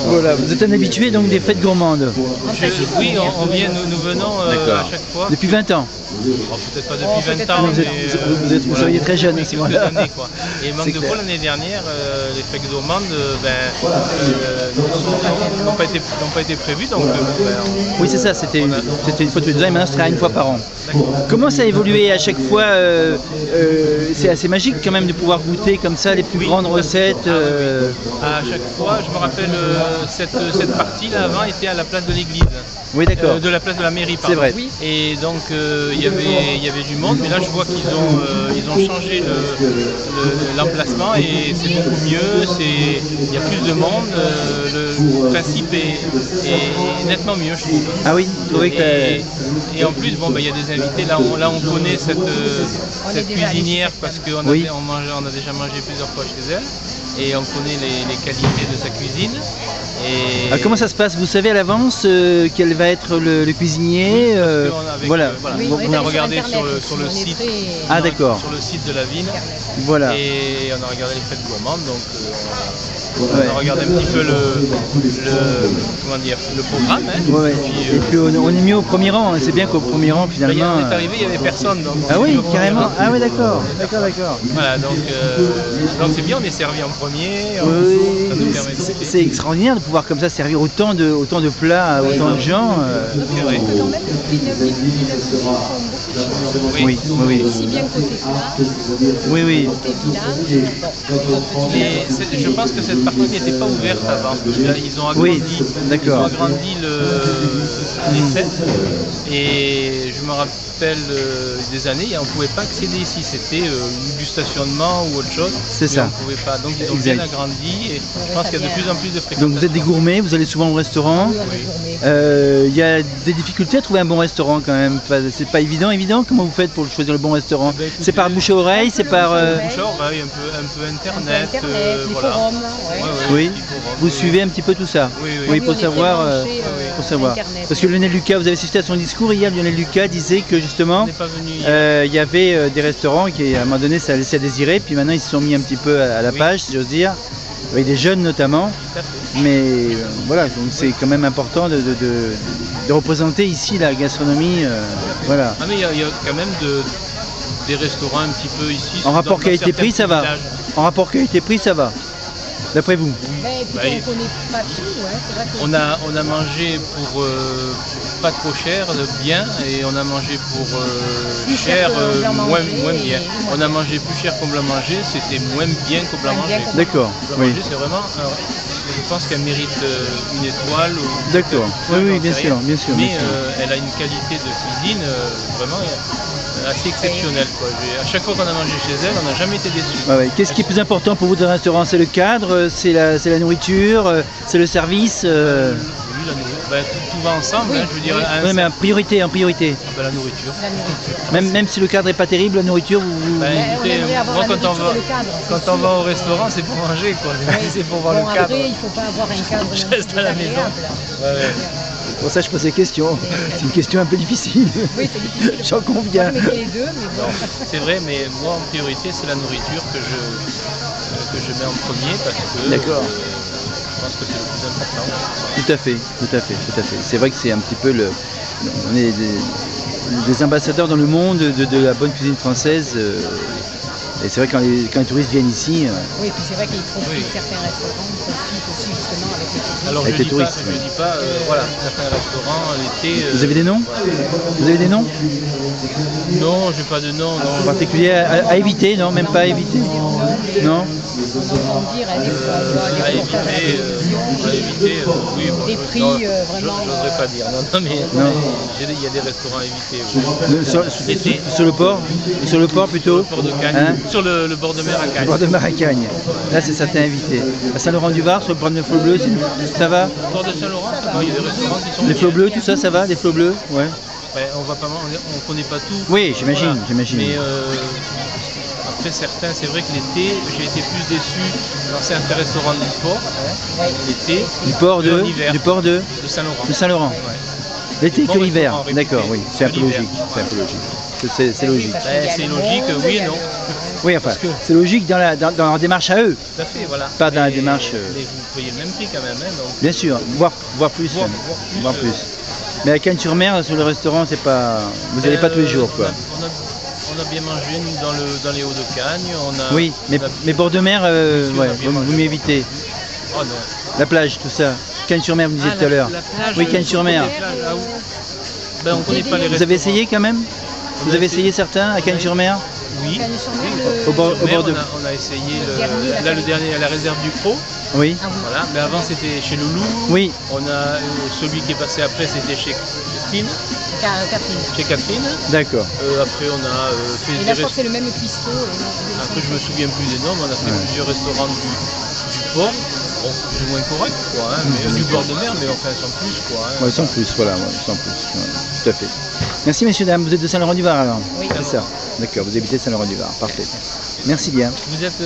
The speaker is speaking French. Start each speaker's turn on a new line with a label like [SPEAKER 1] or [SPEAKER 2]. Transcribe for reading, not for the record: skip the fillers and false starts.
[SPEAKER 1] Voilà, vous êtes un habitué donc des fêtes gourmandes.
[SPEAKER 2] Oui, on vient, nous venons à chaque fois.
[SPEAKER 1] Depuis 20 ans.
[SPEAKER 2] Oh, peut-être pas depuis 20 ans,
[SPEAKER 1] vous seriez très jeune à ce moment-là.
[SPEAKER 2] Et manque de peau, l'année dernière, les fêtes gourmandes n'ont pas été prévues. Donc,
[SPEAKER 1] oui, c'est ça, c'était une fois tous les 2 ans et maintenant ce sera une fois par an. Comment ça a évolué à chaque fois c'est assez magique quand même de pouvoir goûter comme ça les plus grandes recettes.
[SPEAKER 2] À chaque fois, je me rappelle cette partie-là avant était à la place de l'église.
[SPEAKER 1] Oui, d'accord.
[SPEAKER 2] De la place de la mairie, pardon.
[SPEAKER 1] C'est vrai.
[SPEAKER 2] Et donc il y avait du monde, mais là je vois qu'ils ont changé l'emplacement et c'est beaucoup mieux. Il y a plus de monde. Le principe est nettement mieux, je trouve.
[SPEAKER 1] Ah oui, vous trouvez que
[SPEAKER 2] et en plus, bon, il y a des invités. Là, on connaît cette cuisinière parce qu'on a déjà mangé plusieurs fois chez elle. Et on connaît les qualités de sa cuisine. Et
[SPEAKER 1] alors, comment ça se passe? Vous savez à l'avance quel va être le cuisinier voilà.
[SPEAKER 2] On a regardé sur le site.
[SPEAKER 1] Ah d'accord.
[SPEAKER 2] Sur le site de la ville.
[SPEAKER 1] Voilà.
[SPEAKER 2] Et on a regardé les fêtes gourmandes. Donc on a regardé un petit peu le programme. Hein.
[SPEAKER 1] Ouais. Et puis on est mis au premier rang. Hein. C'est bien qu'au premier rang finalement.
[SPEAKER 2] On est arrivé, il n'y avait personne. Donc
[SPEAKER 1] ah oui, carrément. Ah oui, d'accord.
[SPEAKER 2] Voilà, donc c'est bien, on est servi en premier.
[SPEAKER 1] Oui, c'est extraordinaire de pouvoir comme ça servir autant de plats à autant de gens. Oui.
[SPEAKER 3] Aussi bien côté plat,
[SPEAKER 1] oui.
[SPEAKER 3] côté village.
[SPEAKER 2] Et je pense que cette partie n'était pas ouverte avant. Ils ont agrandi les fêtes. Et je me rappelle des années, on ne pouvait pas accéder ici. C'était du stationnement ou autre chose.
[SPEAKER 1] C'est ça.
[SPEAKER 2] On pouvait pas. Donc ils ont bien agrandi et je pense qu'il y a de plus en plus de fréquentation.
[SPEAKER 1] Donc vous êtes des gourmets, vous allez souvent au restaurant. Il y a des difficultés à trouver un bon restaurant quand même. C'est pas évident. Comment vous faites pour choisir le bon restaurant? C'est par bouche à oreille, c'est par...
[SPEAKER 2] bouche à oreille, un peu internet.
[SPEAKER 3] Voilà. Forums,
[SPEAKER 1] oui, vous suivez un petit peu tout ça. Oui, pour savoir. Parce que Lionel Lucas, vous avez assisté à son discours hier, Lionel Lucas disait que justement il y avait des restaurants qui à un moment donné ça laissait à désirer, puis maintenant ils se sont mis un petit peu à la page, si j'ose dire, avec des jeunes notamment. Mais voilà, donc c'est quand même important de représenter ici la gastronomie. Voilà.
[SPEAKER 2] Ah mais il y a quand même des restaurants un petit peu ici.
[SPEAKER 1] En rapport qualité-prix, ça va. En rapport qualité-prix, ça va. D'après vous?
[SPEAKER 3] Mais écoutez, on connaît pas tout,
[SPEAKER 2] on a mangé pour pas trop cher, bien, et on a mangé pour cher, moins bien. On a mangé plus cher qu'on l'a mangé, c'était moins bien qu'on l'a mangé.
[SPEAKER 1] D'accord. Oui.
[SPEAKER 2] C'est vraiment, je pense qu'elle mérite une étoile.
[SPEAKER 1] D'accord. Oui, bien sûr.
[SPEAKER 2] Mais elle a une qualité de cuisine vraiment assez exceptionnelle. À chaque fois qu'on a mangé chez elle, on n'a jamais été déçus.
[SPEAKER 1] Qu'est-ce qui est plus important pour vous dans un restaurant? C'est le cadre, c'est la nourriture, c'est le service
[SPEAKER 2] tout va ensemble, je veux dire.
[SPEAKER 1] Oui, mais en priorité.
[SPEAKER 2] La nourriture.
[SPEAKER 1] Même si le cadre n'est pas terrible, la nourriture,
[SPEAKER 2] écoutez, moi quand on va au restaurant, c'est pour manger, c'est pour voir le cadre.
[SPEAKER 3] Après, il ne faut pas avoir un cadre.
[SPEAKER 2] Je reste à la maison.
[SPEAKER 1] C'est pour ça que je pose ces questions. C'est une question un peu difficile.
[SPEAKER 3] Oui, c'est difficile.
[SPEAKER 1] J'en conviens.
[SPEAKER 3] Les deux, mais bon.
[SPEAKER 2] C'est vrai, mais moi en priorité, c'est la nourriture que je mets en premier parce que
[SPEAKER 1] d'accord.
[SPEAKER 2] Je pense que c'est le plus important.
[SPEAKER 1] Tout à fait. C'est vrai que c'est un petit peu on est des ambassadeurs dans le monde de la bonne cuisine française. Et c'est vrai que quand les touristes viennent ici...
[SPEAKER 3] Oui, et puis c'est vrai qu'ils profitent, certains restaurants profitent aussi justement avec les touristes.
[SPEAKER 2] Alors je dis pas, voilà, certains restaurants, l'été...
[SPEAKER 1] Vous avez des noms? Vous avez des noms?
[SPEAKER 2] Non, j'ai pas de nom.
[SPEAKER 1] En particulier à éviter, non? Même pas à éviter? Non?
[SPEAKER 3] À éviter, oui. Des prix, vraiment...
[SPEAKER 2] Je n'oserais pas dire, non, mais il y a des restaurants à éviter.
[SPEAKER 1] Sur le port? Sur le port plutôt?
[SPEAKER 2] Sur le port de Cagnes. Sur le bord de mer à Cagnes.
[SPEAKER 1] Le bord de mer à Cagnes. Là, c'est ça, t'es invité. À Saint-Laurent-du-Var, sur le port de Flots Bleus, ça va?
[SPEAKER 2] Au port de Saint-Laurent, ça va, il y a des restaurants qui sont...
[SPEAKER 1] Les flots bleus, tout ça, ça va? Les flots bleus? Ouais.
[SPEAKER 2] On connaît pas tout.
[SPEAKER 1] Oui, j'imagine.
[SPEAKER 2] Mais après certains, c'est vrai que l'été, j'ai été plus déçu dans certains restaurants du port. L'été.
[SPEAKER 1] Du port de
[SPEAKER 2] Saint-Laurent.
[SPEAKER 1] De Saint-Laurent.
[SPEAKER 2] Ouais.
[SPEAKER 1] L'été que l'hiver. D'accord, oui. C'est un peu logique. C'est logique.
[SPEAKER 2] C'est logique, oui et non.
[SPEAKER 1] Oui, enfin, c'est logique dans leur démarche à eux.
[SPEAKER 2] Tout à fait, voilà.
[SPEAKER 1] Pas dans la démarche...
[SPEAKER 2] Mais vous payez le même prix quand même. Hein, donc...
[SPEAKER 1] Bien sûr, voire plus. Voire plus. Mais à Cannes-sur-Mer, sur le restaurant, c'est pas... Vous n'allez pas tous les jours, quoi.
[SPEAKER 2] On a bien mangé dans les Hauts-de-Cagne.
[SPEAKER 1] Oui, mais bord de mer, ouais, vous m'évitez.
[SPEAKER 2] Oh non.
[SPEAKER 1] La plage, tout ça. Cannes-sur-Mer, vous me disiez tout à l'heure. Oui, Cannes-sur-Mer.
[SPEAKER 2] Ben, on connaît pas les
[SPEAKER 1] vous avez essayé quand même? Vous avez essayé certains à Cannes-sur-Mer?
[SPEAKER 2] Oui.
[SPEAKER 1] Au bord de...
[SPEAKER 2] On a essayé le dernier à la réserve du Crau.
[SPEAKER 1] Oui.
[SPEAKER 2] Voilà. Mais avant c'était chez Loulou.
[SPEAKER 1] Oui.
[SPEAKER 2] On a celui qui est passé après, c'était chez Christine. Chez Catherine.
[SPEAKER 1] D'accord.
[SPEAKER 2] Après on a fait
[SPEAKER 3] et là je crois que c'est le même cuistot.
[SPEAKER 2] Après je me souviens plus des noms, on a fait plusieurs restaurants du port. Bon, plus ou moins correct quoi, hein, mais du bord de mer, mais enfin sans plus quoi. Hein.
[SPEAKER 1] Ouais, sans plus, voilà, sans plus. Ouais, tout à fait. Merci messieurs, dames, vous êtes de Saint-Laurent-du-Var alors?
[SPEAKER 3] Oui.
[SPEAKER 1] C'est ça. D'accord, vous habitez Saint-Laurent-du-Var, parfait. Merci bien.
[SPEAKER 2] Vous êtes